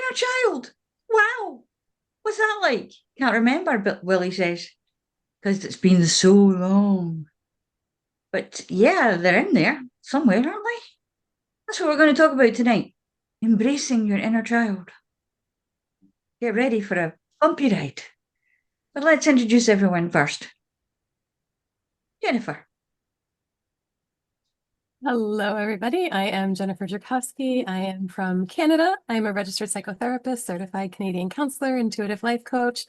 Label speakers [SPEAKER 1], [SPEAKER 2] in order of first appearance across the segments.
[SPEAKER 1] inner child. Wow. What's that like? Can't remember, but Willie says, because it's been so long. But yeah, they're in there somewhere, aren't they? That's what we're going to talk about tonight. Embracing your inner child. Get ready for a bumpy ride. But let's introduce everyone first. Jennifer.
[SPEAKER 2] Hello, everybody. I am Jennifer Jerkowski. I am from Canada. I'm a registered psychotherapist, certified Canadian counselor, intuitive life coach,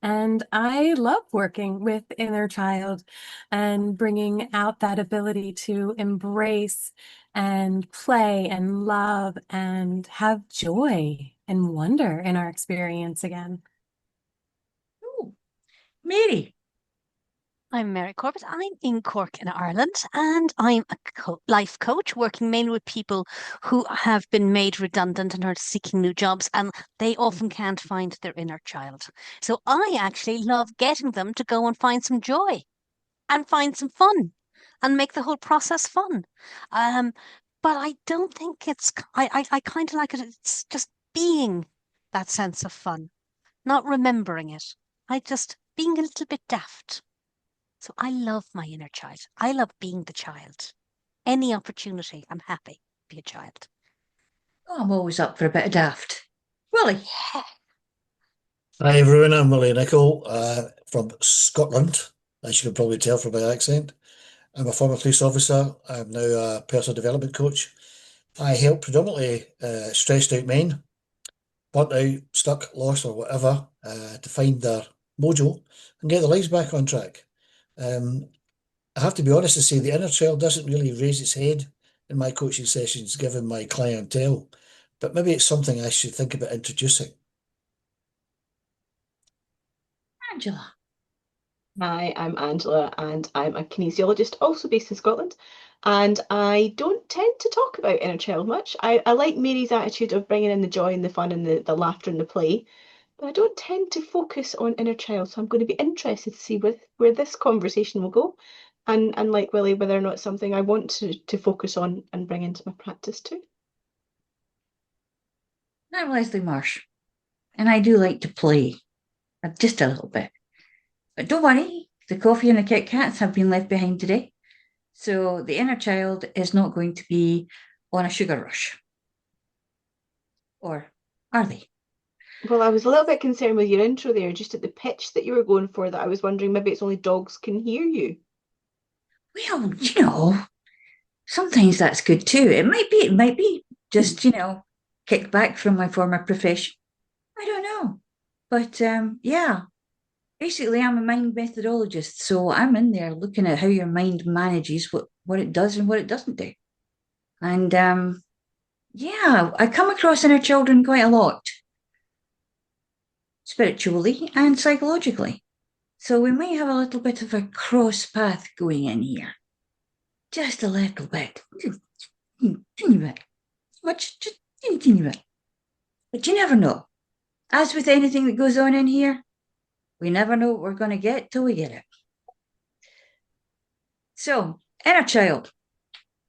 [SPEAKER 2] and I love working with inner child and bringing out that ability to embrace and play and love and have joy and wonder in our experience again.
[SPEAKER 1] Oh, Mary.
[SPEAKER 3] I'm Mary Corbett. I'm in Cork in Ireland, and I'm a life coach working mainly with people who have been made redundant and are seeking new jobs, and they often can't find their inner child. So I actually love getting them to go and find some joy and find some fun and make the whole process fun. Um, but I don't think I kind of like it. It's just being that sense of fun, not remembering it. I just being a little bit daft. So I love my inner child. I love being the child. Any opportunity, I'm happy to be a child.
[SPEAKER 1] Oh, I'm always up for a bit of daft. Willie.
[SPEAKER 3] Yeah.
[SPEAKER 4] Hi everyone, I'm Willie Nichol from Scotland, as you can probably tell from my accent. I'm a former police officer. I'm now a personal development coach. I help predominantly stressed out men, burnt out, stuck, lost, or whatever, to find their mojo and get their lives back on track. Um, I have to be honest and say the inner child doesn't really raise its head in my coaching sessions, given my clientele, but maybe it's something I should think about introducing.
[SPEAKER 1] Angela.
[SPEAKER 5] Hi, I'm Angela and I'm a kinesiologist also based in Scotland. And I don't tend to talk about inner child much. I like Mary's attitude of bringing in the joy and the fun and the laughter and the play, but I don't tend to focus on inner child. So I'm going to be interested to see where this conversation will go. And like Willie, whether or not it's something I want to focus on and bring into my practice too.
[SPEAKER 1] I'm Leslie Marsh, and I do like to play, just a little bit. But don't worry, the coffee and the Kit Kats have been left behind today. So the inner child is not going to be on a sugar rush. Or are they?
[SPEAKER 5] Well, I was a little bit concerned with your intro there, just at the pitch that you were going for, that I was wondering maybe it's only dogs can hear you.
[SPEAKER 1] Well, sometimes that's good too. It might be just, kicked back from my former profession. I don't know. But yeah, basically I'm a mind methodologist. So I'm in there looking at how your mind manages what it does and what it doesn't do. And yeah, I come across inner children quite a lot, spiritually and psychologically. So we might have a little bit of a cross path going in here. Just a little bit. Teeny bit. Much, just teeny bit. But you never know. As with anything that goes on in here, we never know what we're going to get till we get it. So, inner child.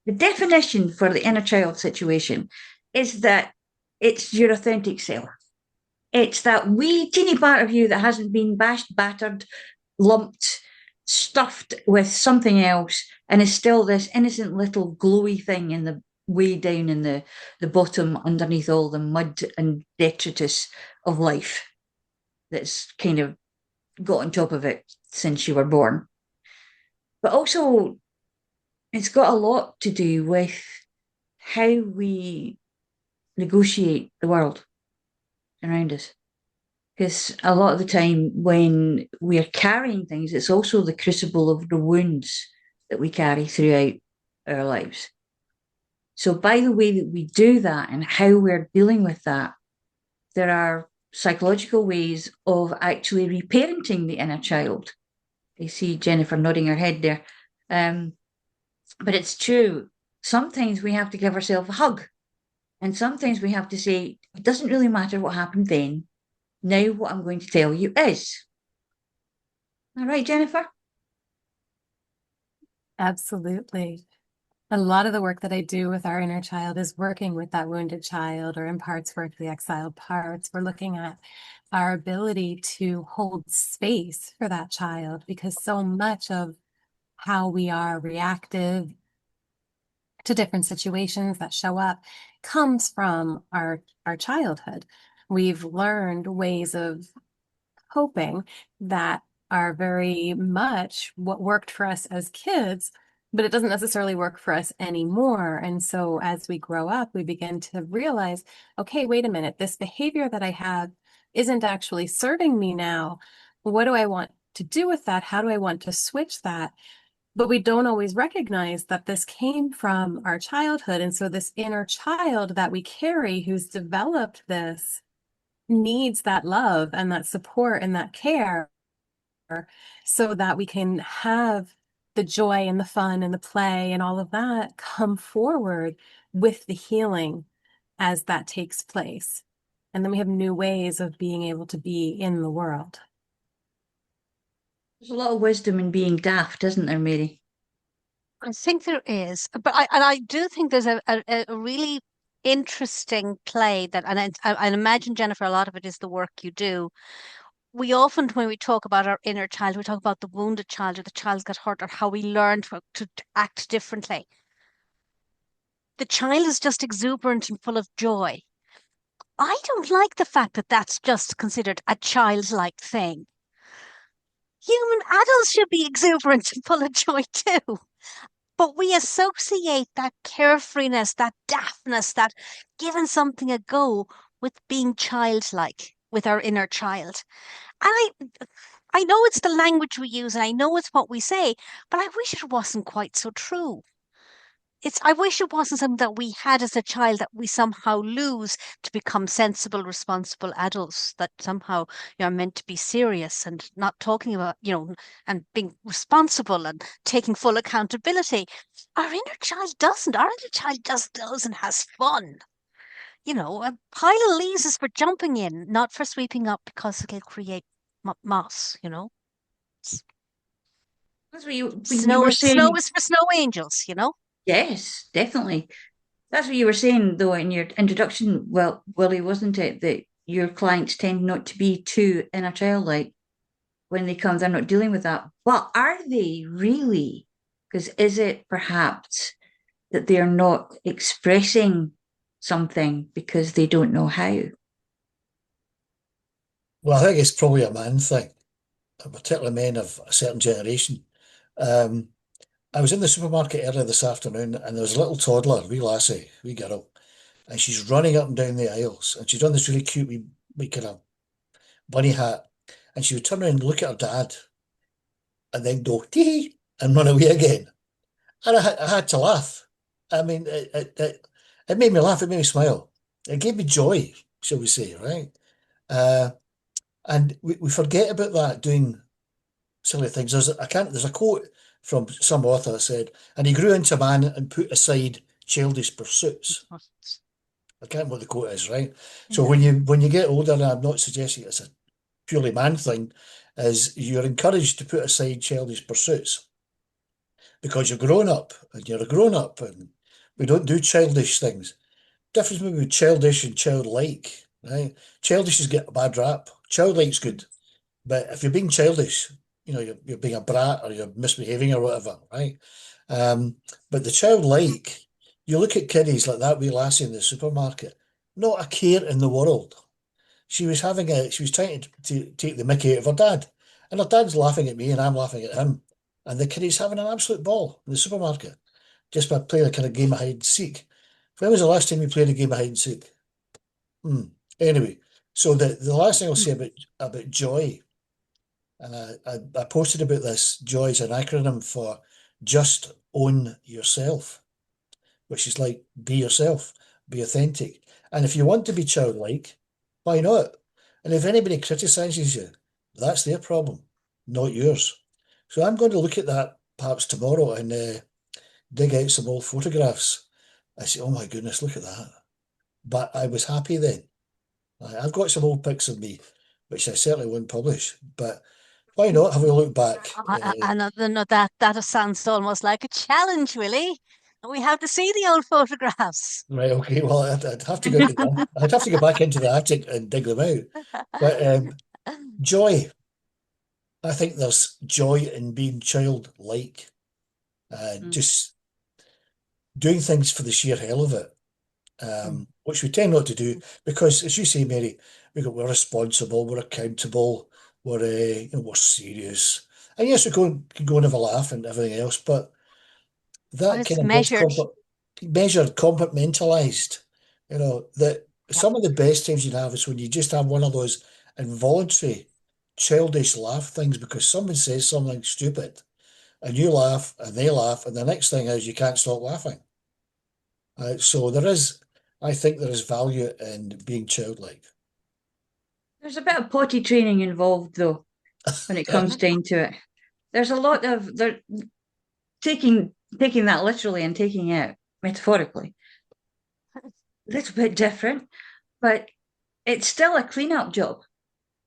[SPEAKER 1] The definition for the inner child situation is that it's your authentic self. It's that wee teeny part of you that hasn't been bashed, battered, lumped, stuffed with something else, and is still this innocent little glowy thing in the way down in the bottom underneath all the mud and detritus of life that's kind of got on top of it since you were born. But also, it's got a lot to do with how we negotiate the world around us. Because a lot of the time when we're carrying things, it's also the crucible of the wounds that we carry throughout our lives. So, by the way that we do that and how we're dealing with that, there are psychological ways of actually reparenting the inner child. I see Jennifer nodding her head there. But it's true. Sometimes we have to give ourselves a hug. And sometimes we have to say, it doesn't really matter what happened then. Now, what I'm going to tell you is. All right, Jennifer?
[SPEAKER 2] Absolutely. A lot of the work that I do with our inner child is working with that wounded child, or in parts work the exiled parts. We're looking at our ability to hold space for that child, because so much of how we are reactive to different situations that show up comes from our childhood. We've learned ways of coping that are very much what worked for us as kids, but it doesn't necessarily work for us anymore. And so as we grow up, we begin to realize, okay, wait a minute, this behavior that I have isn't actually serving me now. What do I want to do with that? How do I want to switch that? But we don't always recognize that this came from our childhood. And so this inner child that we carry, who's developed this, needs that love and that support and that care, so that we can have the joy and the fun and the play and all of that come forward with the healing as that takes place. And then we have new ways of being able to be in the world.
[SPEAKER 1] There's a lot of wisdom in being daft, isn't there, Mary?
[SPEAKER 3] I think there is, but I do think there's a really interesting play that, and I imagine, Jennifer, a lot of it is the work you do. We often, when we talk about our inner child, we talk about the wounded child, or the child got hurt, or how we learn to act differently. The child is just exuberant and full of joy. I don't like the fact that that's just considered a childlike thing. Human adults should be exuberant and full of joy too. But we associate that carefreeness, that daftness, that giving something a go with being childlike, with our inner child. And I know it's the language we use, and I know it's what we say, but I wish it wasn't quite so true. I wish it wasn't something that we had as a child that we somehow lose to become sensible, responsible adults, that somehow you're meant to be serious and not talking about, and being responsible and taking full accountability. Our inner child doesn't. Our inner child just does and has fun. A pile of leaves is for jumping in, not for sweeping up, because it'll create moss.
[SPEAKER 1] That's what when you
[SPEAKER 3] Snow
[SPEAKER 1] were
[SPEAKER 3] is snow
[SPEAKER 1] saying.
[SPEAKER 3] is for snow angels.
[SPEAKER 1] Yes, definitely. That's what you were saying, though, in your introduction, well, Willie, wasn't it? That your clients tend not to be too inner childlike when they come, they're not dealing with that. But are they really? Because is it perhaps that they're not expressing something because they don't know how?
[SPEAKER 4] Well, I think it's probably a man thing, particularly men of a certain generation. Um, I was in the supermarket earlier this afternoon, and there was a little toddler, wee lassie, wee girl, and she's running up and down the aisles, and she's on this really cute wee kind of bunny hat, and she would turn around and look at her dad, and then go tee and run away again. And I had to laugh. I mean, it made me laugh. It made me smile. It gave me joy, shall we say, right? Uh, and we forget about that, doing silly things. There's a quote from some author that said, and he grew into man and put aside childish pursuits. I can't remember what the quote is, right? So when you get older, and I'm not suggesting it's a purely man thing, is you're encouraged to put aside childish pursuits because you're grown up and you're a grown up, and we don't do childish things. Difference between childish and childlike, right? Childish is get a bad rap. Childlike's good. But if you're being childish, you're being a brat or you're misbehaving or whatever, right? But the childlike, you look at kiddies like that wee lassie in the supermarket, not a care in the world. She was trying to take the mickey out of her dad. And her dad's laughing at me and I'm laughing at him. And the kiddie's having an absolute ball in the supermarket just by playing a kind of game of hide and seek. When was the last time you played a game of hide and seek? Anyway, so the last thing I'll say about joy, and I posted about this. Joy is an acronym for just own yourself, which is like be yourself, be authentic. And if you want to be childlike, why not? And if anybody criticizes you, that's their problem, not yours. So I'm going to look at that perhaps tomorrow and dig out some old photographs. I say, oh my goodness, look at that. But I was happy then. I've got some old pics of me, which I certainly won't publish, but why not have a look back?
[SPEAKER 3] I know that sounds almost like a challenge, Willie. We have to see the old photographs.
[SPEAKER 4] Right, okay. Well, I'd have to go into them. I'd have to go back into the attic and dig them out. But joy. I think there's joy in being childlike. Just doing things for the sheer hell of it. Which we tend not to do because, as you say, Mary, we're responsible, we're accountable, we're serious, and yes, can go and have a laugh and everything else, but
[SPEAKER 3] But
[SPEAKER 4] that
[SPEAKER 3] it's
[SPEAKER 4] kind of gets
[SPEAKER 3] measured.
[SPEAKER 4] measured, compartmentalized. That
[SPEAKER 3] Yep.
[SPEAKER 4] some of the best times you have is when you just have one of those involuntary, childish laugh things because someone says something stupid, and you laugh, and they laugh, and the next thing is you can't stop laughing. So I think there is value in being childlike.
[SPEAKER 1] There's a bit of potty training involved, though, when it comes down to it. There's a lot of they're taking that literally and taking it metaphorically. A little bit different, but it's still a clean-up job.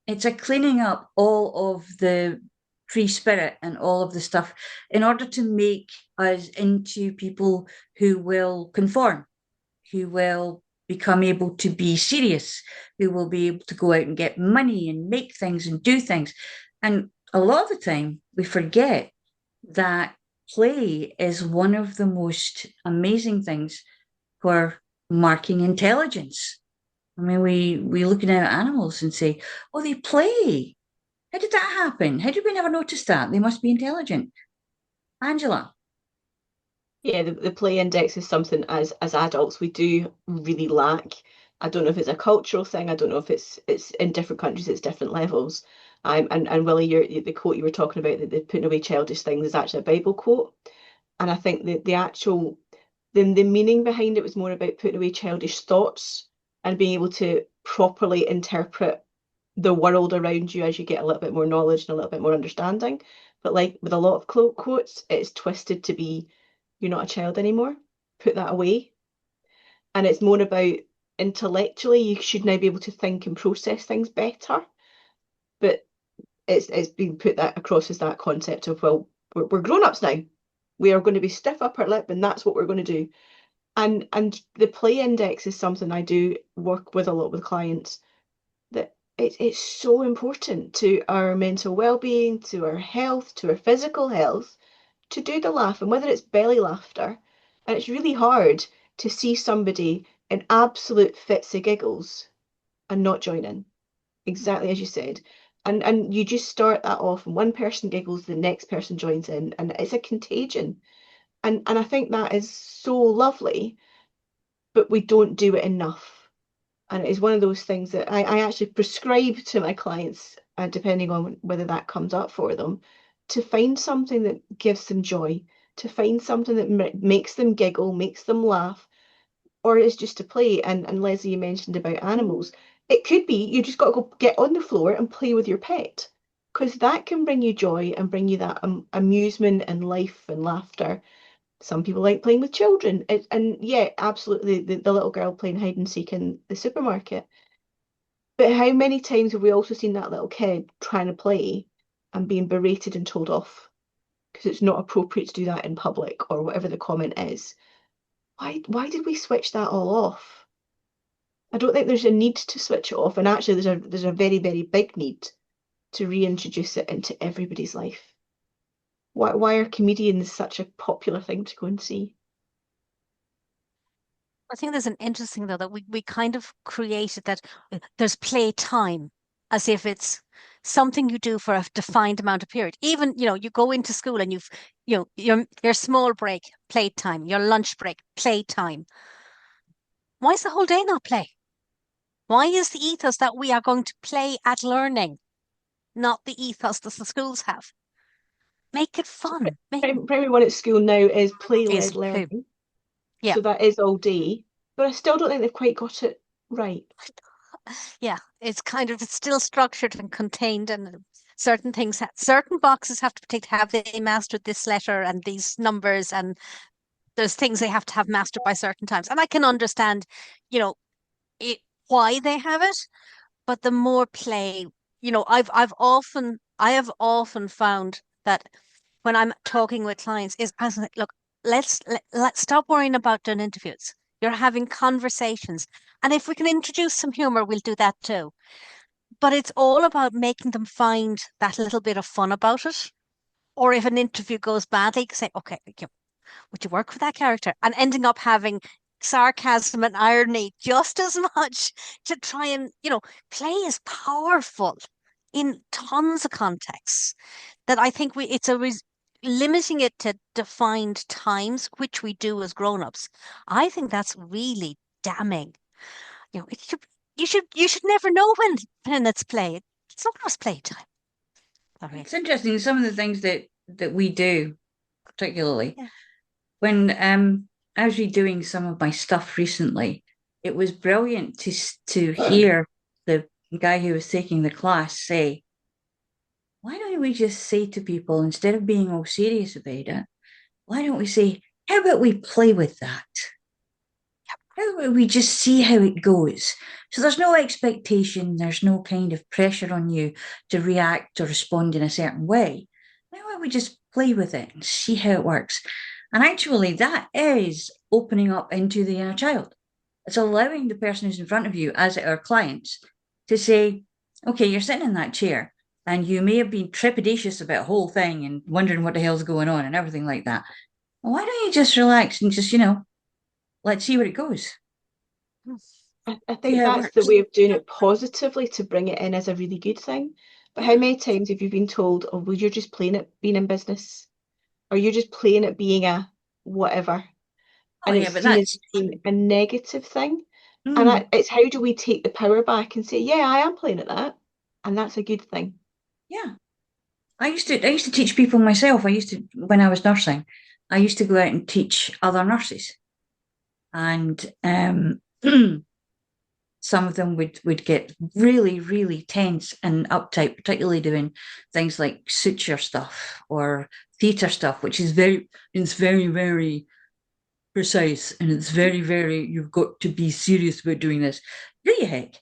[SPEAKER 1] It's a cleaning up all of the free spirit and all of the stuff in order to make us into people who will conform, who will become able to be serious, who will be able to go out and get money and make things and do things. And a lot of the time, we forget that play is one of the most amazing things for marking intelligence. I mean, we looking at animals and say, "Oh, they play. How did that happen? How did we never notice that? They must be intelligent." Angela.
[SPEAKER 5] Yeah, the play index is something as adults we do really lack. I don't know if it's a cultural thing. I don't know if it's in different countries, it's different levels. And Willie, the quote you were talking about, the putting away childish things, is actually a Bible quote. And I think the actual the meaning behind it was more about putting away childish thoughts and being able to properly interpret the world around you as you get a little bit more knowledge and a little bit more understanding. But like with a lot of quotes, it's twisted to be you're not a child anymore. Put that away. And it's more about intellectually, you should now be able to think and process things better. But it's been put that across as that concept of, well, we're grown-ups now. We are going to be stiff upper lip and that's what we're going to do. And the play index is something I do work with a lot with clients that it's so important to our mental well-being, to our health, to our physical health, to do the laugh, and whether it's belly laughter. And it's really hard to see somebody in absolute fits of giggles and not join in, exactly as you said. And you just start that off, and one person giggles, the next person joins in, and it's a contagion. And I think that is so lovely, but we don't do it enough. And it is one of those things that I actually prescribe to my clients, depending on whether that comes up for them, to find something that gives them joy, to find something that makes them giggle, makes them laugh, or it's just to play. And Leslie, you mentioned about animals. It could be you just got to go get on the floor and play with your pet, because that can bring you joy and bring you that amusement and life and laughter. Some people like playing with children. And yeah, absolutely, the little girl playing hide and seek in the supermarket. But how many times have we also seen that little kid trying to play and being berated and told off because it's not appropriate to do that in public or whatever the comment is? Why did we switch that all off? I don't think there's a need to switch it off, and actually there's a very, very big need to reintroduce it into everybody's life. Why are comedians such a popular thing to go and see?
[SPEAKER 3] I think there's an interesting though that we kind of created that there's playtime as if it's something you do for a defined amount of period. Even, you go into school and your small break, playtime, your lunch break, playtime. Why is the whole day not play? Why is the ethos that we are going to play at learning, not the ethos that the schools have? Make it fun.
[SPEAKER 5] Primary one at school now is
[SPEAKER 3] Is
[SPEAKER 5] play-led
[SPEAKER 3] play.
[SPEAKER 5] learning.
[SPEAKER 3] Yeah.
[SPEAKER 5] So that is all day. But I still don't think they've quite got it right.
[SPEAKER 3] Yeah, it's still structured and contained, and certain things, certain boxes have to be ticked. Have they mastered this letter and these numbers? And there's things they have to have mastered by certain times. And I can understand, you know, it, why they have it, but the more play, I have often found that when I'm talking with clients, is I was like, look, let's stop worrying about doing interviews. You're having conversations. And if we can introduce some humor, we'll do that too. But it's all about making them find that little bit of fun about it. Or if an interview goes badly, say, okay, would you work with that character? And ending up having sarcasm and irony just as much to try and, play is powerful in tons of contexts that I think limiting it to defined times, which we do as grown-ups. I think that's really damning. You should never know when it's play. It's not always playtime. Sorry.
[SPEAKER 1] It's interesting, some of the things that we do, particularly.
[SPEAKER 3] Yeah.
[SPEAKER 1] When I was redoing some of my stuff recently, it was brilliant to hear the guy who was taking the class say, why don't we just say to people, instead of being all serious about it, why don't we say, how about we play with that? How about we just see how it goes? So there's no expectation, there's no kind of pressure on you to react or respond in a certain way. Why don't we just play with it and see how it works? And actually, that is opening up into the inner child. It's allowing the person who's in front of you, as our clients, to say, okay, you're sitting in that chair and you may have been trepidatious about the whole thing and wondering what the hell's going on and everything like that. Well, why don't you just relax and just, let's see where it goes.
[SPEAKER 5] I think
[SPEAKER 1] Yeah,
[SPEAKER 5] that's the way of doing it positively to bring it in as a really good thing. But how many times have you been told, oh, well, you're just playing at being in business, or you're just playing at being a whatever, and it's seen as being a negative thing. And it's how do we take the power back and say, yeah, I am playing at that, and that's a good thing.
[SPEAKER 1] Yeah. I used to teach people myself. When I was nursing, I used to go out and teach other nurses. And some of them would get really, really tense and uptight, particularly doing things like suture stuff or theatre stuff, which is very, very precise, and it's very, very, you've got to be serious about doing this. Do you heck?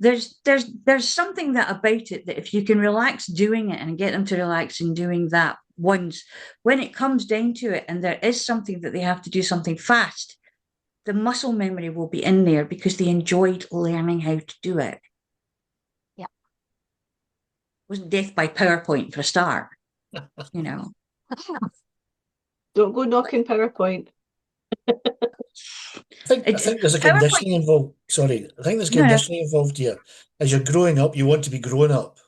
[SPEAKER 1] There's something that about it that if you can relax doing it and get them to relax in doing that once, when it comes down to it, and there is something that they have to do something fast, the muscle memory will be in there because they enjoyed learning how to do it.
[SPEAKER 3] Yeah.
[SPEAKER 1] It wasn't death by PowerPoint for a start,
[SPEAKER 5] Don't go knocking PowerPoint.
[SPEAKER 4] I think there's a conditioning involved. Sorry, I think there's conditioning involved here. As you're growing up, you want to be grown up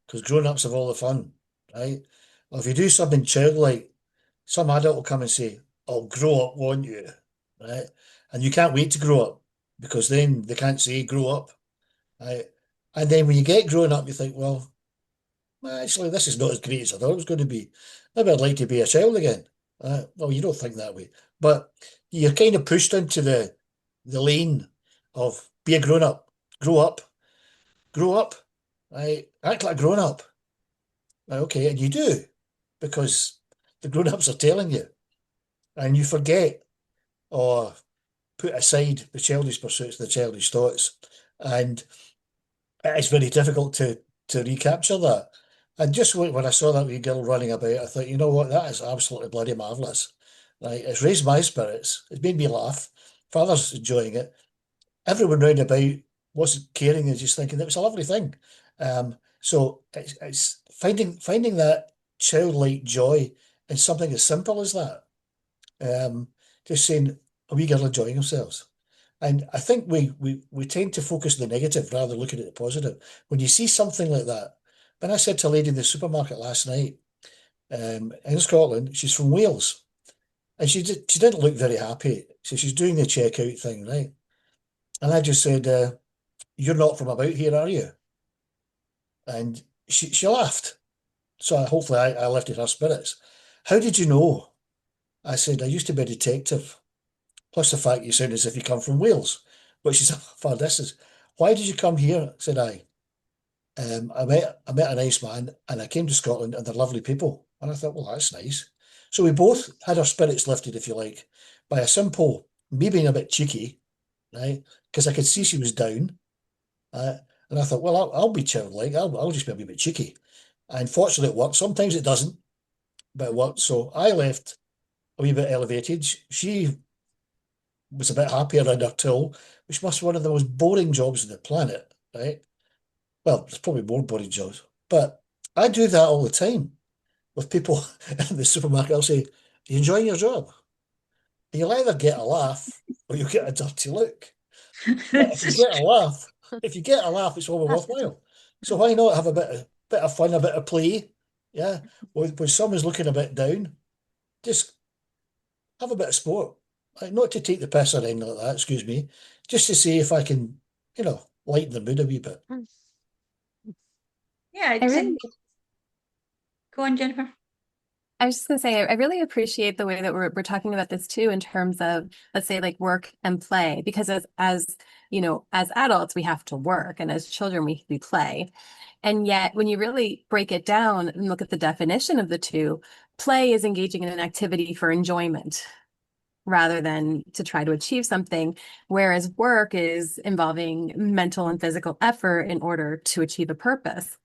[SPEAKER 4] because grown-ups have all the fun, right? Or if you do something childlike, some adult will come and say, "I'll grow up, won't you?" Right? And you can't wait to grow up because then they can't say grow up, right? And then when you get grown up, you think, well, actually, this is not as great as I thought it was going to be. Maybe I'd like to be a child again. Well, you don't think that way, but you're kind of pushed into the lane of be a grown up, grow up, grow up, right? Act like a grown up. Right, okay, and you do because the grown ups are telling you, and you forget or put aside the childish pursuits, the childish thoughts, and it's very difficult to recapture that. And just when I saw that wee girl running about, I thought, you know what, that is absolutely bloody marvellous. Right? It's raised my spirits. It's made me laugh. Father's enjoying it. Everyone round about wasn't caring and just thinking it was a lovely thing. So it's finding that childlike joy in something as simple as that. Just saying a wee girl enjoying themselves. And I think we tend to focus on the negative rather than looking at the positive. When you see something like that, when I said to a lady in the supermarket last night, in Scotland, she's from Wales, and she didn't look very happy. So she's doing the checkout thing, right? And I just said, "You're not from about here, are you?" And she laughed. So hopefully I lifted her spirits. "How did you know?" I said, "I used to be a detective. Plus the fact you sound as if you come from Wales." But she said, "For this is, why did you come here?" Said I. I met a nice man and I came to Scotland and they're lovely people. And I thought, well, that's nice. So we both had our spirits lifted, if you like, by a simple, me being a bit cheeky, right? Because I could see she was down. And I thought, well, I'll be childlike. I'll just be a wee bit cheeky. And fortunately it worked. Sometimes it doesn't, but it worked. So I left a wee bit elevated. She was a bit happier in her tool, which must be one of the most boring jobs on the planet, right? Well, there's probably more boring jobs, but I do that all the time with people in the supermarket. I'll say, "Are you enjoying your job?" And you'll either get a laugh or you'll get a dirty look. But if
[SPEAKER 1] This
[SPEAKER 4] you
[SPEAKER 1] is
[SPEAKER 4] get a laugh, it's all worthwhile. So why not have a bit of fun, a bit of play? Yeah. When someone's looking a bit down, just have a bit of sport. Like, not to take the piss or anything like that, excuse me. Just to see if I can, lighten the mood a wee bit.
[SPEAKER 1] yeah,
[SPEAKER 2] I
[SPEAKER 1] it's
[SPEAKER 2] really,
[SPEAKER 1] go on, Jennifer.
[SPEAKER 2] I was just gonna say, I really appreciate the way that we're talking about this too, in terms of, let's say, like work and play, because as as adults we have to work, and as children we play, and yet when you really break it down and look at the definition of the two, play is engaging in an activity for enjoyment rather than to try to achieve something, whereas work is involving mental and physical effort in order to achieve a purpose.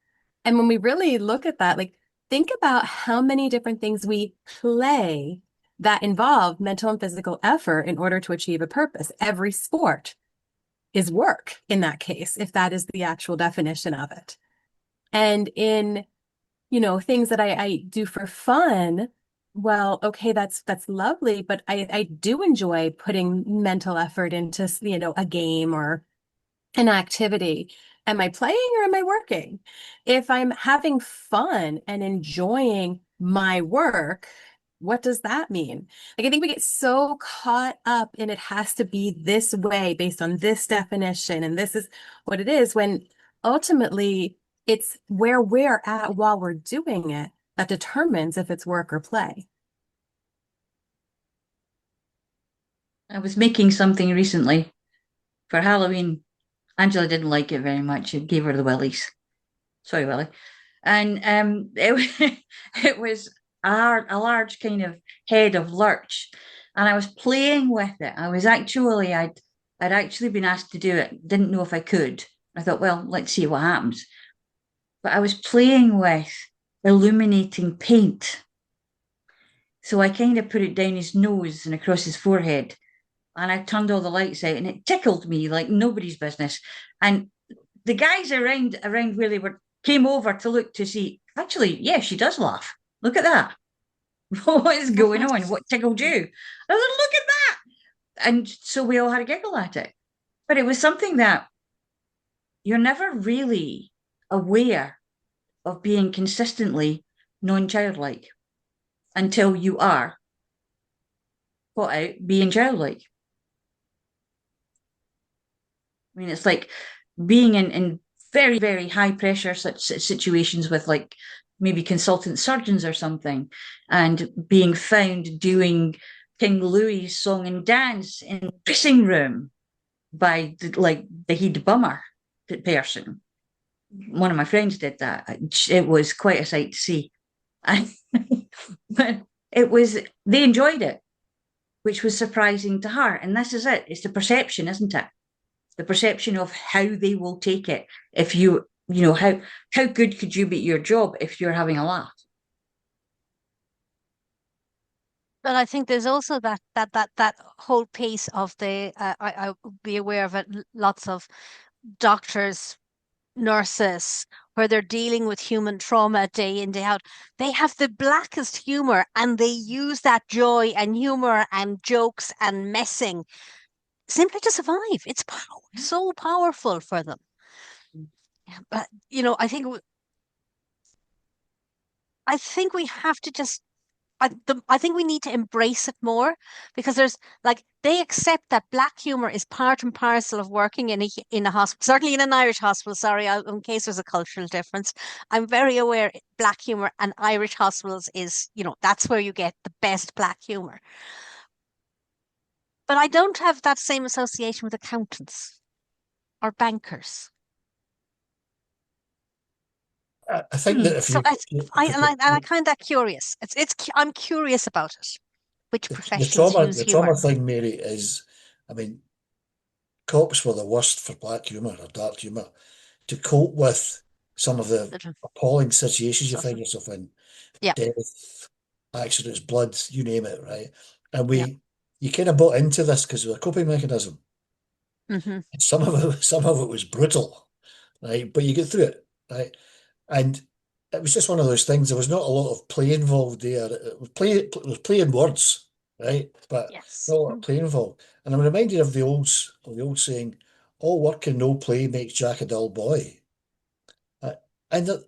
[SPEAKER 2] And when we really look at that, like, think about how many different things we play that involve mental and physical effort in order to achieve a purpose. Every sport is work in that case, if that is the actual definition of it. And in, things that I do for fun, well, okay, that's lovely, but I do enjoy putting mental effort into, a game or an activity. Am I playing or am I working? If I'm having fun and enjoying my work, what does that mean? Like, I think we get so caught up in it has to be this way based on this definition, and this is what it is, when ultimately it's where we're at while we're doing it that determines if it's work or play.
[SPEAKER 1] I was making something recently for Halloween. Angela didn't like it very much. It gave her the willies. Sorry, Willie. And it was a large kind of head of lurch, and I was playing with it. I'd actually been asked to do it. Didn't know if I could. I thought, well, let's see what happens. But I was playing with illuminating paint. So I kind of put it down his nose and across his forehead. And I turned all the lights out, and it tickled me like nobody's business. And the guys around where they were came over to look to see, actually, yeah, she does laugh. Look at that. What is going on? What tickled you? I was like, look at that. And so we all had a giggle at it. But it was something that you're never really aware of being consistently non-childlike until you are caught out being childlike. I mean, it's like being in very, very high pressure such situations with like maybe consultant surgeons or something, and being found doing King Louis song and dance in the dressing room by the head bummer person. One of my friends did that. It was quite a sight to see. But they enjoyed it, which was surprising to her. And this is it. It's the perception, isn't it? The perception of how they will take it. If how good could you be at your job if you're having a laugh?
[SPEAKER 3] But I think there's also that whole piece of I would be aware of it. Lots of doctors, nurses, where they're dealing with human trauma day in, day out. They have the blackest humor, and they use that joy and humor and jokes and messing simply to survive. It's so powerful for them. But I think we have to just I think we need to embrace it more, because there's like they accept that black humor is part and parcel of working in a hospital, certainly in an Irish hospital. Sorry, in case there's a cultural difference. I'm very aware black humor and Irish hospitals is, that's where you get the best black humor. But I don't have that same association with accountants or bankers.
[SPEAKER 4] I think that if
[SPEAKER 3] So
[SPEAKER 4] you,
[SPEAKER 3] I find that curious. I'm curious about it. Which
[SPEAKER 4] the
[SPEAKER 3] professions
[SPEAKER 4] trauma,
[SPEAKER 3] use
[SPEAKER 4] the trauma
[SPEAKER 3] humor?
[SPEAKER 4] thing, Mary, is, I mean, cops were the worst for black humour or dark humour to cope with some of the
[SPEAKER 3] Little
[SPEAKER 4] appalling situations you find
[SPEAKER 3] suffering.
[SPEAKER 4] yourself in,
[SPEAKER 3] Yeah.
[SPEAKER 4] death, accidents, blood, you name it, right? And
[SPEAKER 3] Yeah.
[SPEAKER 4] you kind of bought into this because of a coping mechanism.
[SPEAKER 3] Hmm.
[SPEAKER 4] And some of it was brutal, right? But you get through it, right? And it was just one of those things. There was not a lot of play involved there. It was play in words, right? But
[SPEAKER 3] Yes.
[SPEAKER 4] not a lot of play involved. And I'm reminded of the old saying, "All work and no play makes Jack a dull boy." Uh, and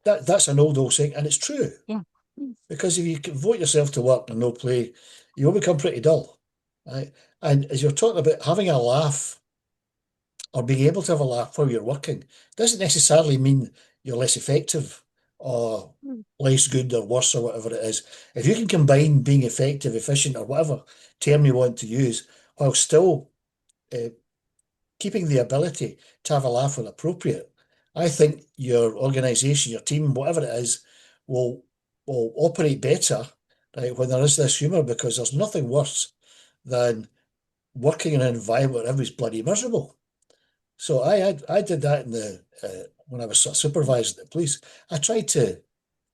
[SPEAKER 4] that's an old saying, and it's true.
[SPEAKER 3] Yeah.
[SPEAKER 4] Because if you can vote yourself to work and no play, you will become pretty dull, right? And as you're talking about having a laugh or being able to have a laugh while you're working, doesn't necessarily mean you're less effective or
[SPEAKER 3] Mm.
[SPEAKER 4] less good or worse or whatever it is. If you can combine being effective, efficient, or whatever term you want to use, while still uh, keeping the ability to have a laugh when appropriate, I think your organisation, your team, whatever it is, will operate better, right, when there is this humour, because there's nothing worse than working in an environment where everybody's bloody miserable. So I did that in the when I was sort of supervising the police. I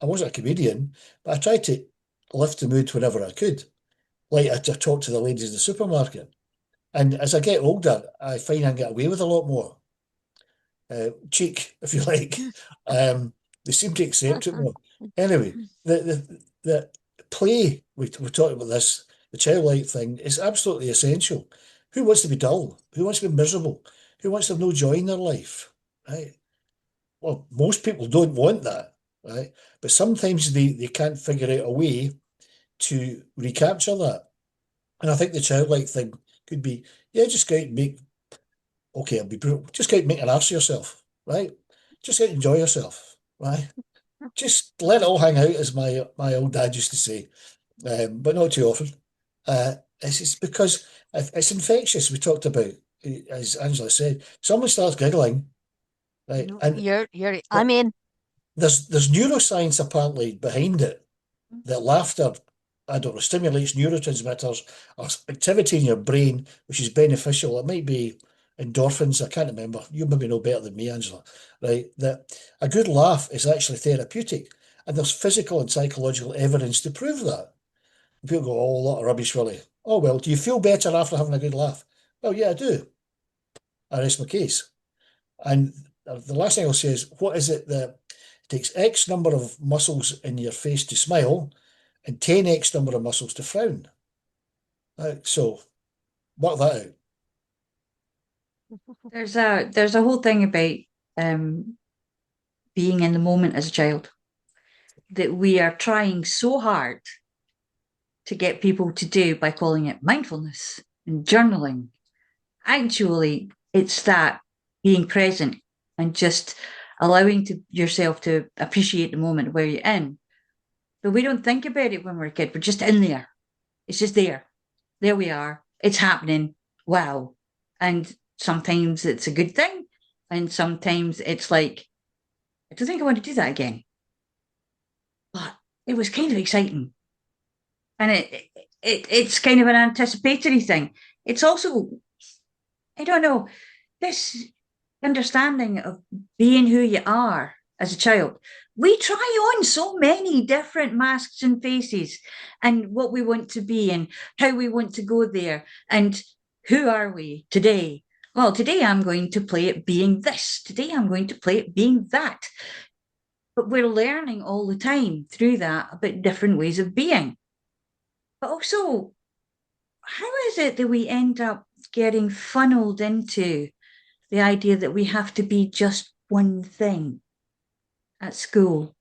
[SPEAKER 4] wasn't a comedian, but I tried to lift the mood whenever I could. Like I talked to the ladies in the supermarket. And as I get older, I find I get away with a lot more. Cheek, if you like. They seem to accept it more. Anyway, the play, we talked about this, the childlike thing is absolutely essential. Who wants to be dull? Who wants to be miserable? Who wants to have no joy in their life? Right? Well, most people don't want that, right? But sometimes they can't figure out a way to recapture that. And I think the childlike thing could be, yeah, just go out and make, okay, I'll be brutal, just go out and make an arse of yourself, right? Just go out and enjoy yourself, right? Just let it all hang out, as my old dad used to say, but not too often. It's because it's infectious. We talked about, as Angela said, someone starts giggling, right?
[SPEAKER 3] No,
[SPEAKER 4] And
[SPEAKER 3] I'm in.
[SPEAKER 4] there's neuroscience apparently behind it, that laughter, I don't know, stimulates neurotransmitters or activity in your brain, which is beneficial. It might be endorphins, I can't remember. You maybe know better than me, Angela, right? That a good laugh is actually therapeutic. And there's physical and psychological evidence to prove that. And people go, oh, a lot of rubbish, really. Oh, well, do you feel better after having a good laugh? Well, yeah, I do. I rest my case. And the last thing I'll say is, what is it that takes X number of muscles in your face to smile and 10x number of muscles to frown? So work that out.
[SPEAKER 1] There's a whole thing about um, being in the moment as a child that we are trying so hard to get people to do by calling it mindfulness and journaling. Actually, it's that being present and just allowing yourself to appreciate the moment where you're in. But we don't think about it when we're a kid. We're just in there. It's just there. There we are. It's happening. Wow. And sometimes it's a good thing. And sometimes it's like, I don't think I want to do that again. But it was kind of exciting. And it's kind of an anticipatory thing. It's also, I don't know, this understanding of being who you are as a child. We try on so many different masks and faces and what we want to be and how we want to go there. And who are we today? Well, today I'm going to play it being this. Today I'm going to play it being that. But we're learning all the time through that about different ways of being. But also, how is it that we end up getting funneled into the idea that we have to be just one thing at school?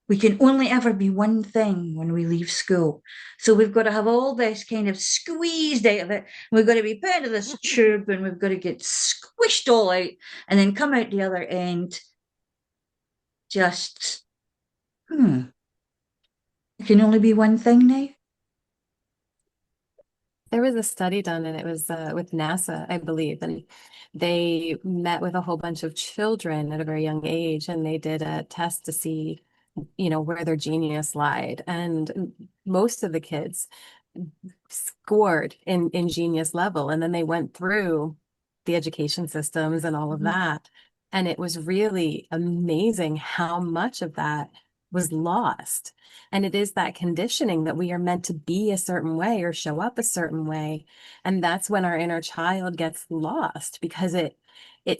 [SPEAKER 1] We can only ever be one thing when we leave school. So we've got to have all this kind of squeezed out of it. We've got to be put into this tube and we've got to get squished all out and then come out the other end just, it can only be one thing now.
[SPEAKER 2] There was a study done, and it was with NASA, I believe, and they met with a whole bunch of children at a very young age, and they did a test to see, where their genius lied. And most of the kids scored in genius level, and then they went through the education systems and all of that. And it was really amazing how much of that was lost. And it is that conditioning that we are meant to be a certain way or show up a certain way. And that's when our inner child gets lost, because it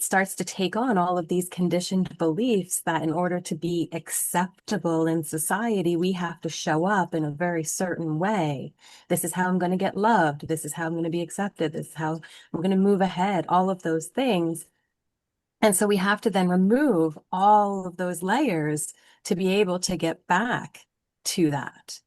[SPEAKER 2] starts to take on all of these conditioned beliefs that in order to be acceptable in society, we have to show up in a very certain way. This is how I'm going to get loved. This is how I'm going to be accepted. This is how I'm going to move ahead, all of those things. And so we have to then remove all of those layers to be able to get back to that.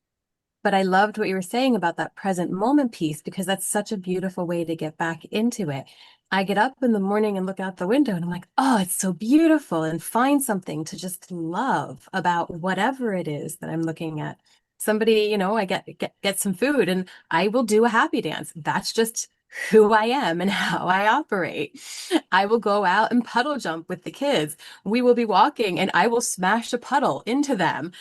[SPEAKER 2] But I loved what you were saying about that present moment piece, because that's such a beautiful way to get back into it. I get up in the morning and look out the window and I'm like, oh, it's so beautiful, and find something to just love about whatever it is that I'm looking at. Somebody, I get some food and I will do a happy dance. That's just who I am and how I operate. I will go out and puddle jump with the kids. We will be walking and I will smash a puddle into them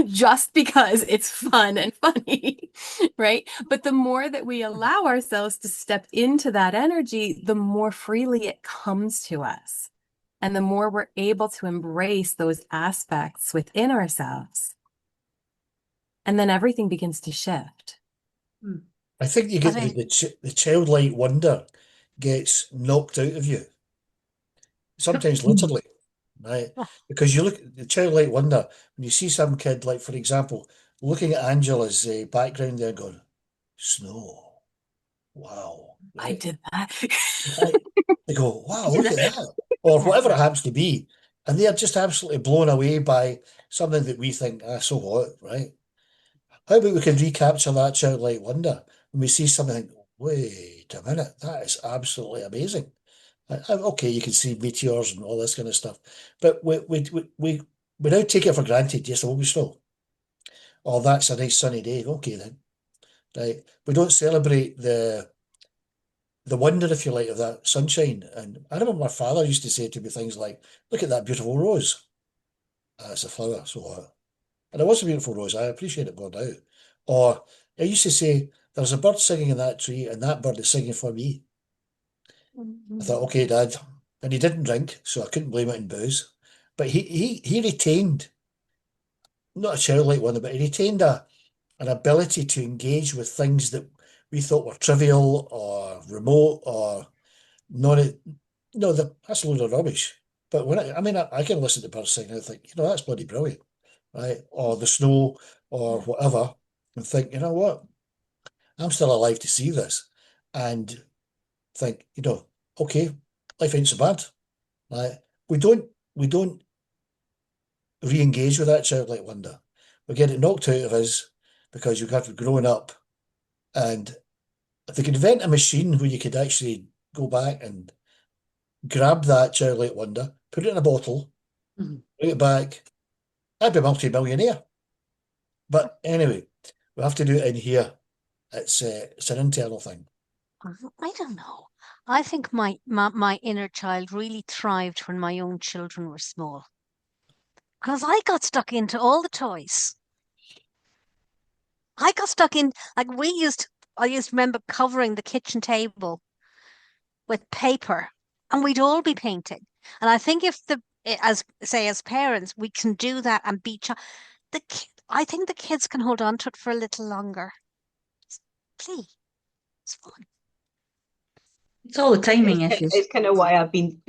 [SPEAKER 2] just because it's fun and funny, right? But the more that we allow ourselves to step into that energy, the more freely it comes to us. And the more we're able to embrace those aspects within ourselves. And then everything begins to shift.
[SPEAKER 4] I think you get the childlike wonder gets knocked out of you, sometimes literally, right? Because you look at the childlike wonder, when you see some kid, like for example, looking at Angela's background there going, snow, wow,
[SPEAKER 2] I
[SPEAKER 4] right?
[SPEAKER 2] did that.
[SPEAKER 4] Right? They go, wow, look at that. Or whatever it happens to be. And they're just absolutely blown away by something that we think, so what, right? How about we can recapture that childlike wonder when we see something, wait a minute, that is absolutely amazing. Okay, you can see meteors and all this kind of stuff, but we now take it for granted. Yes, there will be snow. Oh, that's a nice sunny day. Okay, then, right? We don't celebrate the wonder, if you like, of that sunshine. And I remember my father used to say to me things like, "Look at that beautiful rose. It's a flower, so what?" And it was a beautiful rose. I appreciate it more now. Or I used to say, "There's a bird singing in that tree, and that bird is singing for me." I thought, okay, Dad. And he didn't drink, so I couldn't blame it in booze. But he retained, not a childlike one, but he retained an ability to engage with things that we thought were trivial or remote or not. No, that's a load of rubbish. But when I can listen to birds singing and think, that's bloody brilliant, right? Or the snow or whatever, and think, you know what? I'm still alive to see this. And think, okay, life ain't so bad. Right? We don't re-engage with that childlike wonder. We get it knocked out of us because you have grown up. And if they could invent a machine where you could actually go back and grab that childlike wonder, put it in a bottle, bring it back, I'd be a multi-millionaire. But anyway, we have to do it in here. It's an internal thing.
[SPEAKER 3] I don't know. I think my inner child really thrived when my own children were small. Because I got stuck into all the toys. I got stuck in, like I used to remember covering the kitchen table with paper, and we'd all be painting. And I think if as parents, we can do that and I think the kids can hold on to it for a little longer. Please, it's fun.
[SPEAKER 1] It's all the timing issues.
[SPEAKER 5] It's kind of why I've been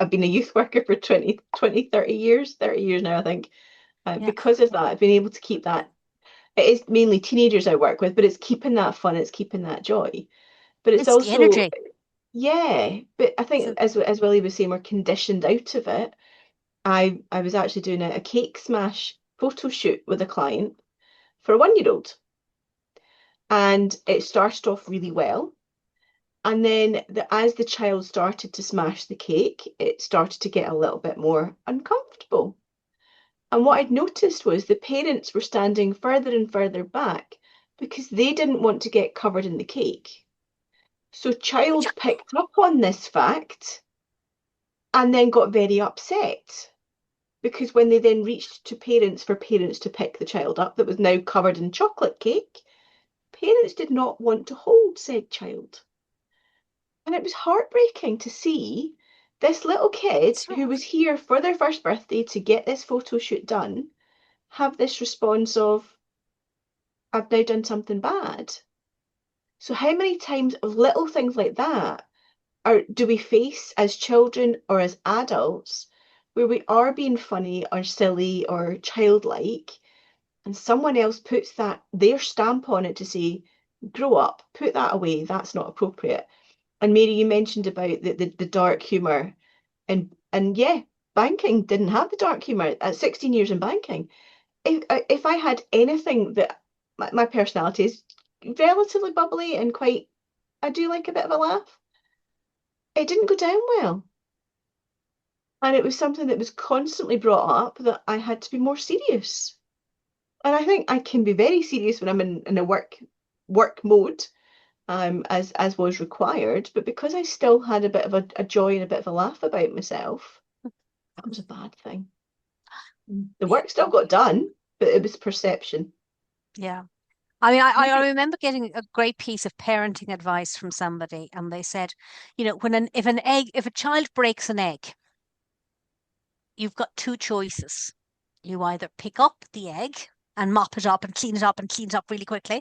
[SPEAKER 5] a youth worker for 20, 30 years, 30 years now, I think. Because of that, I've been able to keep that. It is mainly teenagers I work with, but it's keeping that fun, it's keeping that joy. But it's
[SPEAKER 3] the
[SPEAKER 5] also,
[SPEAKER 3] energy.
[SPEAKER 5] yeah, but I think
[SPEAKER 3] So,
[SPEAKER 5] as Willie was saying, we're conditioned out of it. I was actually doing a cake smash photo shoot with a client for a 1-year-old. And it started off really well. And then as the child started to smash the cake, it started to get a little bit more uncomfortable. And what I'd noticed was the parents were standing further and further back because they didn't want to get covered in the cake. So child picked up on this fact and then got very upset because when they then reached to parents for parents to pick the child up that was now covered in chocolate cake, parents did not want to hold said child. And it was heartbreaking to see this little kid who was here for their first birthday to get this photo shoot done have this response of, I've now done something bad. So how many times of little things like that do we face as children or as adults where we are being funny or silly or childlike, and someone else puts their stamp on it to say, grow up, put that away, that's not appropriate. And Mary, you mentioned about the dark humour, and yeah, banking didn't have the dark humour at 16 years in banking. If I had anything that my personality is relatively bubbly and I do like a bit of a laugh, it didn't go down well. And it was something that was constantly brought up that I had to be more serious. And I think I can be very serious when I'm in a work mode, as was required. But because I still had a bit of a joy and a bit of a laugh about myself, that was a bad thing. The work still got done, but it was perception.
[SPEAKER 3] Yeah. I mean, I remember getting a great piece of parenting advice from somebody, and they said, you know, if a child breaks an egg, you've got two choices. You either pick up the egg and mop it up and clean it up and clean it up really quickly,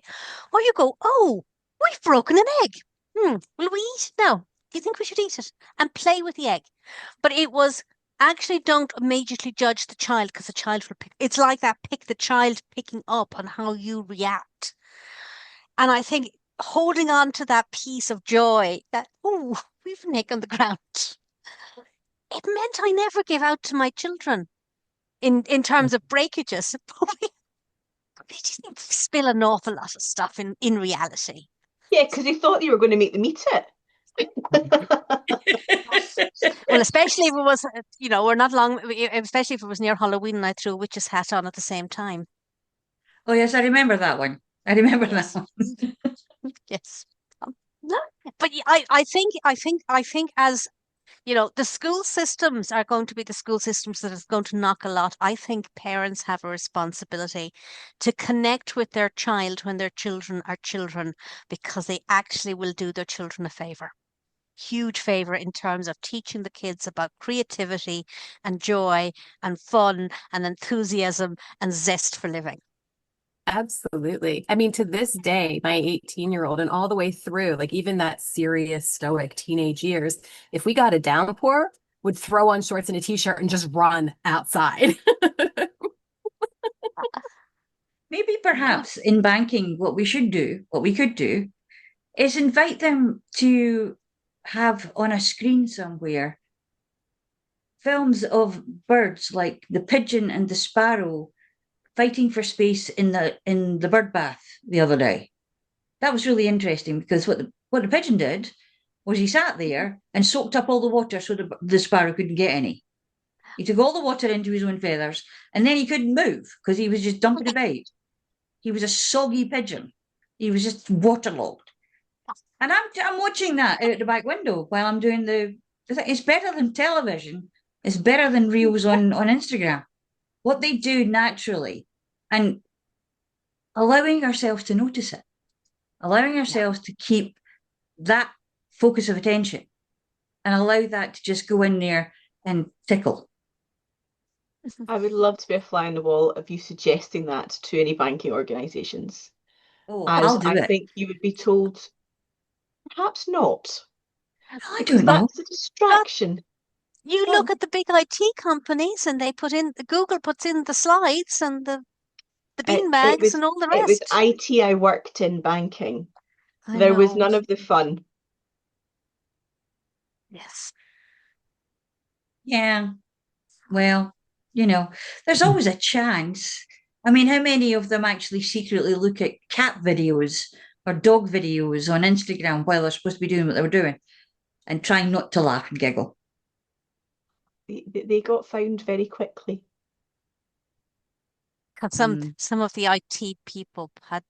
[SPEAKER 3] or you go, oh, we've broken an egg. Will we eat it now? Do you think we should eat it? And play with the egg. But it was actually, don't immediately judge the child, because the child will it's like that, pick the child picking up on how you react. And I think holding on to that piece of joy that, oh, we've an egg on the ground, it meant I never gave out to my children in terms of breakages. We didn't spill an awful lot of stuff in reality.
[SPEAKER 5] Yeah, because they thought they were going to make them eat it.
[SPEAKER 3] Well, especially if it was, you know, we're not long, especially if it was near Halloween and I threw a witch's hat on at the same time.
[SPEAKER 1] Oh, yes, I remember that one. I remember
[SPEAKER 3] Yes.
[SPEAKER 1] that one.
[SPEAKER 3] Yes. No, but I think as you know, the school systems are going to be the school systems that is going to knock a lot. I think parents have a responsibility to connect with their child when their children are children, because they actually will do their children a favor. Huge favor in terms of teaching the kids about creativity and joy and fun and enthusiasm and zest for living.
[SPEAKER 2] Absolutely. I mean, to this day, my 18-year-old and all the way through, like even that serious stoic teenage years, if we got a downpour, would throw on shorts and a t-shirt and just run outside.
[SPEAKER 1] Maybe perhaps in banking, what we could do, is invite them to have on a screen somewhere films of birds like the pigeon and the sparrow fighting for space in the bird bath the other day. That was really interesting because what the pigeon did was he sat there and soaked up all the water so the sparrow couldn't get any. He took all the water into his own feathers and then he couldn't move because he was just dumping about. He was a soggy pigeon. He was just waterlogged. And I'm watching that out the back window while I'm doing it's better than television. It's better than reels on Instagram. What they do naturally and allowing ourselves to notice it, allowing ourselves to keep that focus of attention and allow that to just go in there and tickle.
[SPEAKER 5] I would love to be a fly on the wall of you suggesting that to any banking organisations.
[SPEAKER 1] Oh,
[SPEAKER 5] As
[SPEAKER 1] I'll do
[SPEAKER 5] I
[SPEAKER 1] it.
[SPEAKER 5] think you would be told, perhaps not,
[SPEAKER 1] I
[SPEAKER 5] because
[SPEAKER 1] don't know.
[SPEAKER 5] that's a distraction.
[SPEAKER 3] You
[SPEAKER 1] Well,
[SPEAKER 3] look at the big IT companies and Google puts in the slides and the bean bags and all the
[SPEAKER 5] It was
[SPEAKER 3] rest.
[SPEAKER 5] IT. I worked in banking.
[SPEAKER 3] I
[SPEAKER 5] There was
[SPEAKER 3] know.
[SPEAKER 5] none of the fun.
[SPEAKER 3] Yes.
[SPEAKER 1] yeah. Well, there's always a chance. I mean, how many of them actually secretly look at cat videos or dog videos on Instagram while they're supposed to be doing what they were doing and trying not to laugh and giggle?
[SPEAKER 5] They got found very quickly.
[SPEAKER 3] Some of the IT people had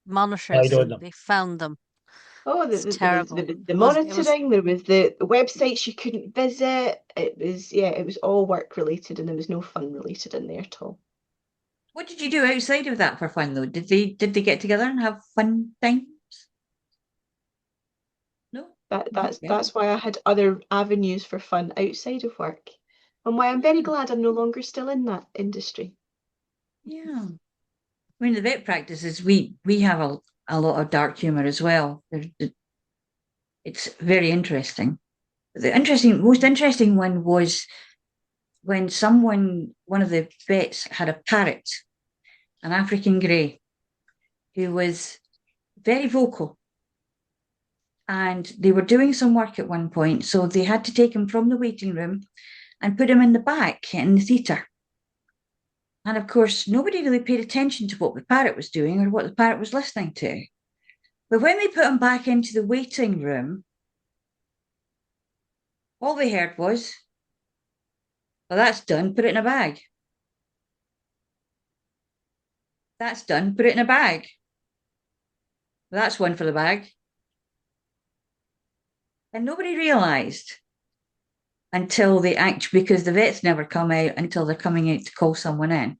[SPEAKER 4] I
[SPEAKER 3] monitors
[SPEAKER 4] don't
[SPEAKER 3] and
[SPEAKER 4] know.
[SPEAKER 3] they found them.
[SPEAKER 5] Oh,
[SPEAKER 3] It's
[SPEAKER 5] there was
[SPEAKER 3] terrible.
[SPEAKER 5] the
[SPEAKER 3] It was
[SPEAKER 5] monitoring, there was the websites you couldn't visit. It was all work related and there was no fun related in there at all.
[SPEAKER 1] What did you do outside of that for fun though? Did they get together and have fun times? No? Okay.
[SPEAKER 5] That's why I had other avenues for fun outside of work, and why I'm very glad I'm no longer still in that industry.
[SPEAKER 1] Yeah. I mean, the vet practices, we have a lot of dark humor as well. It's very interesting. Most interesting one was when one of the vets had a parrot, an African grey, who was very vocal. And they were doing some work at one point, so they had to take him from the waiting room and put him in the back in the theatre. And of course, nobody really paid attention to what the parrot was doing or what the parrot was listening to. But when they put him back into the waiting room, all they heard was, well, that's done, put it in a bag. That's done, put it in a bag. Well, that's one for the bag. And nobody realised until they because the vets never come out until they're coming out to call someone in.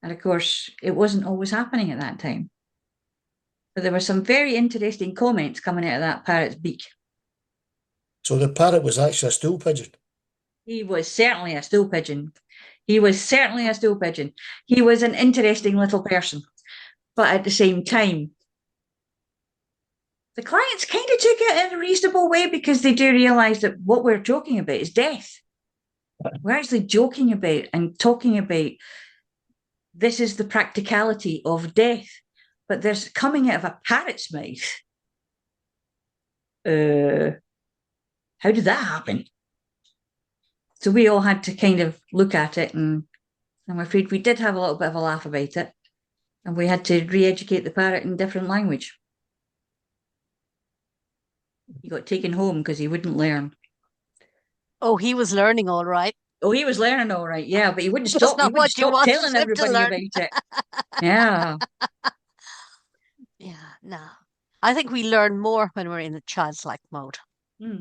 [SPEAKER 1] And of course, it wasn't always happening at that time. But there were some very interesting comments coming out of that parrot's beak.
[SPEAKER 4] So the parrot was actually a stool pigeon.
[SPEAKER 1] He was certainly a stool pigeon. He was certainly a stool pigeon. He was an interesting little person. But at the same time, the clients kind of took it in a reasonable way because they do realise that what we're joking about is death. We're actually joking about and talking about this is the practicality of death. But there's coming out of a parrot's mouth. How did that happen? So we all had to kind of look at it, and I'm afraid we did have a little bit of a laugh about it. And we had to re-educate the parrot in different language. He got taken home because he wouldn't learn.
[SPEAKER 3] Oh, he was learning all right.
[SPEAKER 1] Oh, he was learning all right, yeah, but he wouldn't
[SPEAKER 3] Just
[SPEAKER 1] stop.
[SPEAKER 3] not
[SPEAKER 1] He wouldn't
[SPEAKER 3] what you
[SPEAKER 1] stop
[SPEAKER 3] wanted
[SPEAKER 1] telling
[SPEAKER 3] him to
[SPEAKER 1] everybody
[SPEAKER 3] learn.
[SPEAKER 1] about it. Yeah.
[SPEAKER 3] Yeah, no. I think we learn more when we're in a childlike mode.
[SPEAKER 1] Hmm.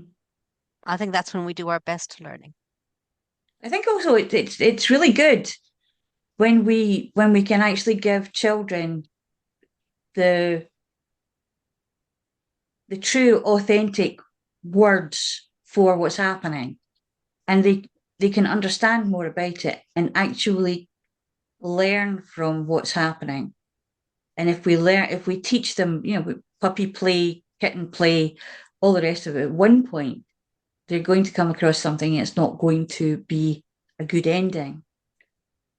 [SPEAKER 3] I think that's when we do our best learning.
[SPEAKER 1] I think also it's really good when we can actually give children the true, authentic words for what's happening, and they can understand more about it and actually learn from what's happening. And if we teach them, puppy play, kitten play, all the rest of it, at one point, they're going to come across something that's not going to be a good ending.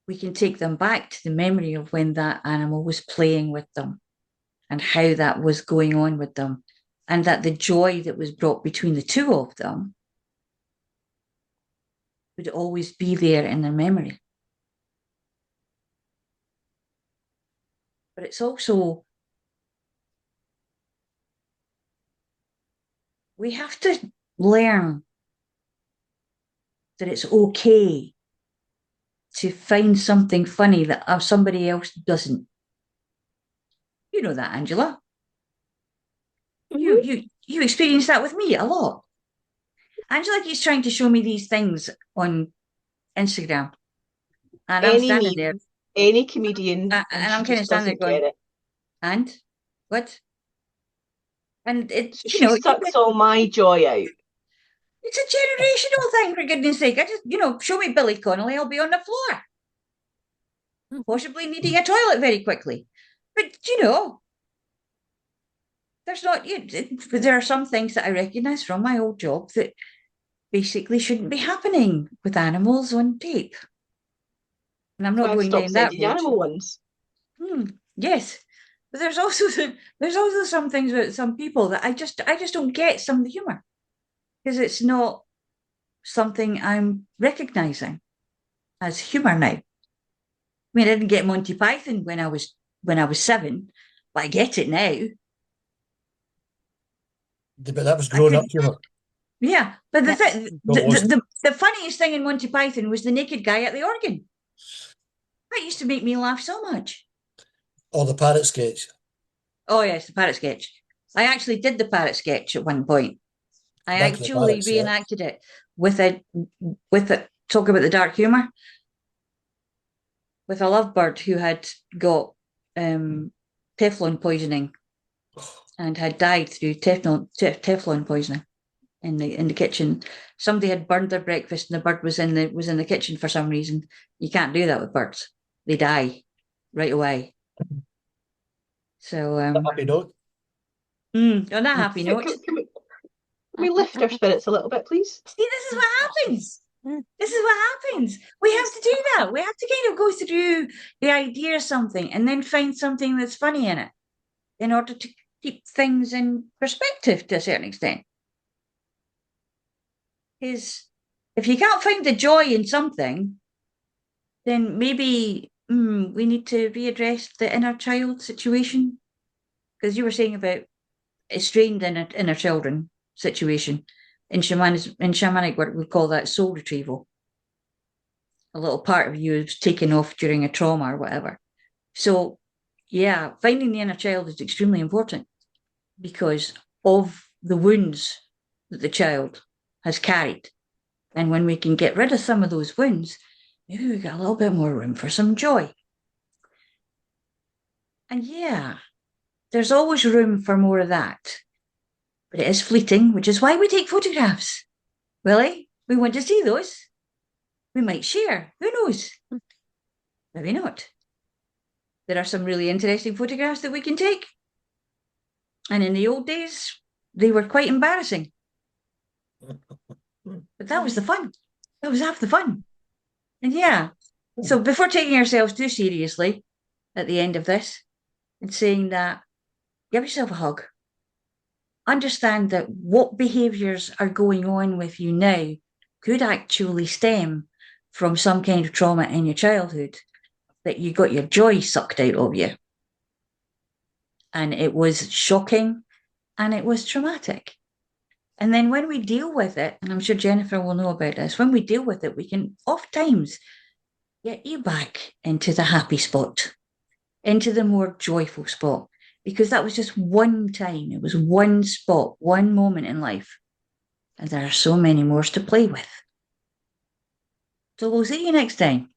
[SPEAKER 1] We can take them back to the memory of when that animal was playing with them and how that was going on with them, and that the joy that was brought between the two of them would always be there in their memory. But it's also, we have to learn that it's okay to find something funny that somebody else doesn't. You know that, Angela.
[SPEAKER 5] Mhm.
[SPEAKER 1] You experience that with me a lot. Angela keeps trying to show me these things on Instagram, and I'm
[SPEAKER 5] Any
[SPEAKER 1] standing there,
[SPEAKER 5] meme, any comedian,
[SPEAKER 1] and
[SPEAKER 5] and
[SPEAKER 1] I'm
[SPEAKER 5] she
[SPEAKER 1] kind of
[SPEAKER 5] just
[SPEAKER 1] standing
[SPEAKER 5] doesn't
[SPEAKER 1] there
[SPEAKER 5] get
[SPEAKER 1] going,
[SPEAKER 5] it.
[SPEAKER 1] and what? And
[SPEAKER 5] So she sucks
[SPEAKER 1] it's
[SPEAKER 5] all my joy out.
[SPEAKER 1] a generational thing, for goodness sake. I just, show me Billy Connolly, I'll be on the floor, possibly needing a toilet very quickly. But there's not. There are some things that I recognise from my old job that basically shouldn't be happening with animals on tape. And I'm
[SPEAKER 5] So
[SPEAKER 1] not
[SPEAKER 5] I've
[SPEAKER 1] going
[SPEAKER 5] stopped
[SPEAKER 1] down that
[SPEAKER 5] sending you
[SPEAKER 1] road.
[SPEAKER 5] animal ones.
[SPEAKER 1] Yes, but there's also some things about some people that I just don't get some of the humour, because it's not something I'm recognising as humour now. I mean, I didn't get Monty Python when I was 7, but I get it now.
[SPEAKER 4] But that was
[SPEAKER 1] I
[SPEAKER 4] grown up
[SPEAKER 1] couldn't.
[SPEAKER 4] humour.
[SPEAKER 1] Yeah, but the
[SPEAKER 3] Yeah.
[SPEAKER 1] thing,
[SPEAKER 4] What was it?
[SPEAKER 1] the funniest thing in Monty Python was the naked guy at the organ. That used to make me laugh so much.
[SPEAKER 4] Or the parrot sketch.
[SPEAKER 1] Oh yes, the parrot sketch. I actually did the parrot sketch at one point. I
[SPEAKER 4] Back to the
[SPEAKER 1] actually
[SPEAKER 4] parrots, yeah.
[SPEAKER 1] reenacted it with a talk about the dark humour, with a lovebird who had got Teflon poisoning and had died through Teflon poisoning in the kitchen. Somebody had burned their breakfast and the bird was in the kitchen for some reason. You can't do that with birds. they die right away. So,
[SPEAKER 4] Happy note.
[SPEAKER 1] on that happy
[SPEAKER 5] Can,
[SPEAKER 1] note,
[SPEAKER 5] can we lift our spirits a little bit, please?
[SPEAKER 1] see, this is what happens. This is what happens. We have to do that. We have to kind of go through the idea of something and then find something that's funny in it in order to keep things in perspective to a certain extent. Because if you can't find the joy in something, then maybe we need to readdress the inner child situation. Because you were saying about a strained inner children situation. In shamanic work, we call that soul retrieval. A little part of you is taken off during a trauma or whatever. So, yeah, finding the inner child is extremely important because of the wounds that the child has carried. And when we can get rid of some of those wounds, maybe we got a little bit more room for some joy. And yeah, there's always room for more of that. But it is fleeting, which is why we take photographs. Willie, we want to see those. We might share. Who knows? Maybe not. There are some really interesting photographs that we can take. And in the old days, they were quite embarrassing. But that was the fun. That was half the fun. And yeah, so before taking ourselves too seriously at the end of this and saying that, give yourself a hug. Understand that what behaviours are going on with you now could actually stem from some kind of trauma in your childhood, that you got your joy sucked out of you. And it was shocking and it was traumatic. And then when we deal with it, and I'm sure Jennifer will know about this, when we deal with it, we can oft-times get you back into the happy spot, into the more joyful spot, because that was just one time. It was one spot, one moment in life. And there are so many more to play with. So we'll see you next time.